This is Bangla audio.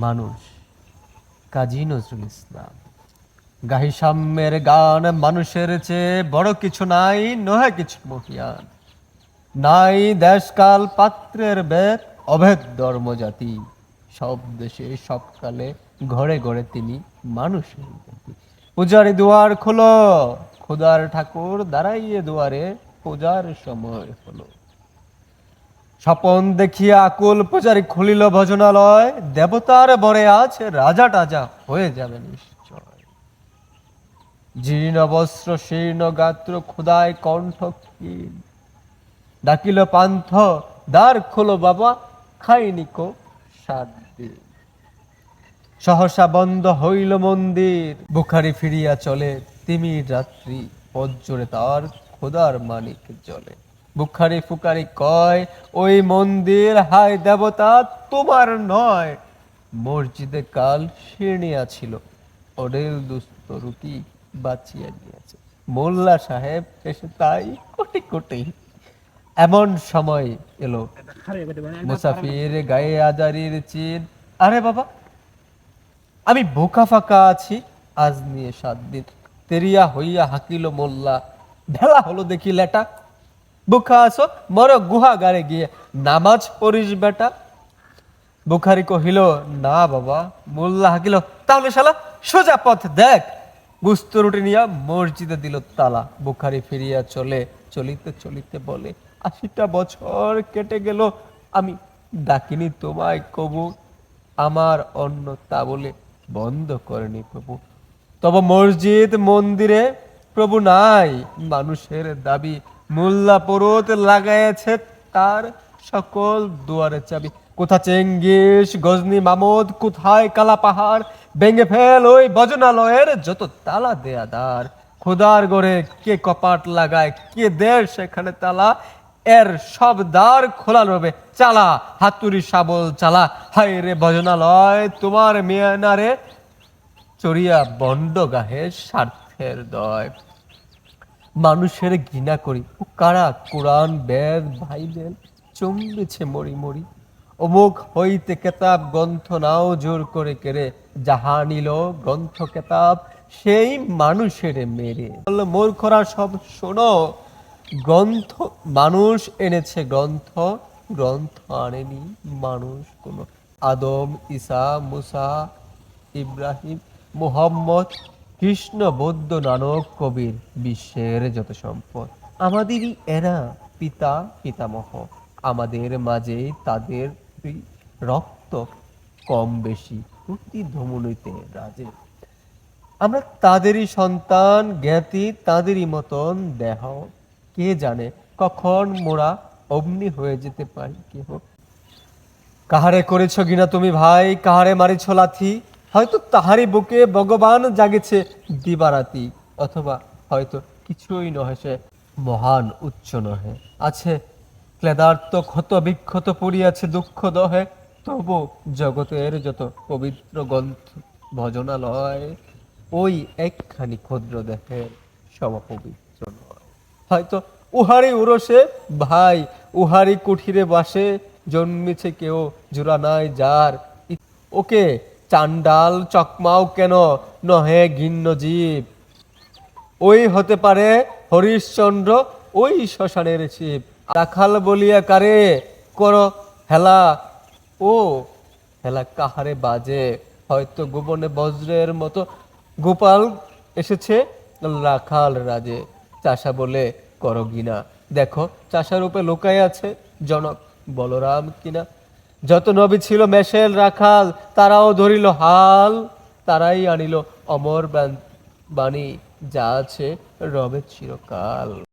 মানুষ, কাজী নজরুল ইসলাম। গাহি সাম্যের গান, মানুষের চেয়ে বড় কিছু নাই, নহে কিছু মহিয়ান। নাই দেশকাল পাত্রের বেদ, অভেদ ধর্ম জাতি। সব দেশে সব কালে ঘরে ঘরে তিনি মানুষের জাতি। পূজারি দুয়ার খোলো, খোদার ঠাকুর দাঁড়াইয়ে দুয়ারে, পূজার সময় হলো। স্বপন দেখিয়া আকুল পূজারি খুলিল ভজনালয়, দেবতার বরে আজ রাজা টাজা হয়ে যাবে নিশ্চয়। জীর্ণ বস্ত্র শীর্ণ গাত্র ক্ষুদায় কণ্ঠ ক্ষীণ, ডাকিল পান্থ দ্বার খোলো বাবা, খাইনি কো 7 দিন। সহসা বন্ধ হইল মন্দির, বুখারি ফিরিয়া চলে তিমির রাত্রি, পথ জোরে তার খোদার মানিক জলে। বুখারি ফুকারি কয়, ওই মন্দির হায় দেবতা তোমার নয়। মসজিদে কাল শিরনিয়া ছিল, অডেল দুস্থ রুটি বাঁচিয়া গিয়াছে। মোল্লা সাহেব এসে তাই কোটি কোটি। এমন সময় এলো মুসাফির গায়ে আজারির চিন। আরে বাবা, আমি বোকা ফাঁকা আছি, আজ নিয়ে 7 দিন। তেরিয়া হইয়া হাকিল মোল্লা, ভেলা হলো দেখি লেটা। বোকা আসো, মর গুহাগারে গিয়ে নামাজ পড়িস বেটা। বুখারি কহিল, না বাবা। মোল্লা হাকিল, তাহলে শালা সোজা পথ দেখ। গুস্ত রুটি নিয়া মসজিদে দিল তালা। বুখারি ফিরিয়া চলে, চলিতে চলিতে বলে, 80টা বছর কেটে গেল, আমি ডাকিনি তোমায় কবু। আমার অন্ন তা বলে বন্ধ করেনি প্রভু। তবে মসজিদ মন্দিরে প্রভু নাই, মানুষের দাবি। মোল্লা পরত লাগাইছে তার সকল দুয়ারে চাবি। কোথা চেঙ্গিস গজনি মামুদ, কোথায় কালা পাহাড়, ভেঙে ফেল ওই ভজনালয়ের যত তালা দেয়া দ্বার। খোদার গড়ে কে কপাট লাগায়, কে দেয় সেখানে তালা, এর সব দ্বার খোলা রবে চালা। হাতুড়ি শাবল চালা, হায় রে ভজনালয় তোমার মেয়ানারে, চড়িয়া বন্ড গাহে স্বার্থের দয়। মানুষের ঘৃণা করি, ও কারা কোরআন বেদ বাইবেল চমড়েছে মরি মরি। অমুক হইতে কেতাব গ্রন্থ নাও জোর করে কেড়ে, যাহা নিল গ্রন্থ কেতাব সেই মানুষের মেরে। মূর্খরা সব শোনো, গ্রন্থ মানুষ এনেছে গ্রন্থ, গ্রন্থ আনেনি মানুষ কোন। আদম ঈসা মুসা ইব্রাহিম মুহাম্মদ কৃষ্ণ বৌদ্ধ নানক কবির, বিশ্বের যত সম্পদ আমাদেরই এরা পিতা পিতামহ। আমাদের মাঝে তাদের রক্ত কম বেশি প্রতি ধমনীতে রাজে। আমরা তাদেরই সন্তান, জ্ঞাতি তাদেরই মতন দেহ। কে জানে কখন মোরা অমনি হয়ে যেতে পারি কেহ। কাহারে করেছ গিনা তুমি ভাই, কাহারে মারিছ লাথি, হয়তো তাহারই বুকে ভগবান জাগেছে দিবারাতি। অথবা হয়তো কিছুই নহে সে মহান উচ্চ নহে, আছে ক্লেদার্ত ক্ষত বিক্ষত পড়িয়াছে দুঃখ দহে। তবু জগতের যত পবিত্র গ্রন্থ ভজনালয়, ওই একখানি ক্ষুদ্র দেহের সমপবিত্র নয়। হয়তো উহারি উরসে ভাই, উহারি কুঠিরে বাসে জন্মেছে কেউ জোড়া নাই যার। ওকে চান্ডাল চকমাও কেন নহে ঘিন্ন জীব, ওই হতে পারে হরিশ্চন্দ্র, ওই শ্মশানের শিব। রাখাল বলিয়া কারে কর হেলা, ও হেলা কাহারে বাজে। হয়তো গোপনে বজ্রের মতো গোপাল এসেছে রাখাল রাজে। চাষা বলে করো গিনা, দেখো চাষার রূপে লোকাই আছে জনক বলরাম কিনা। যত নবী ছিল মেষেল রাখাল, তারাও ধরিল হাল, তারাই আনিল অমর বাণী, যা আছে রবে চিরকাল।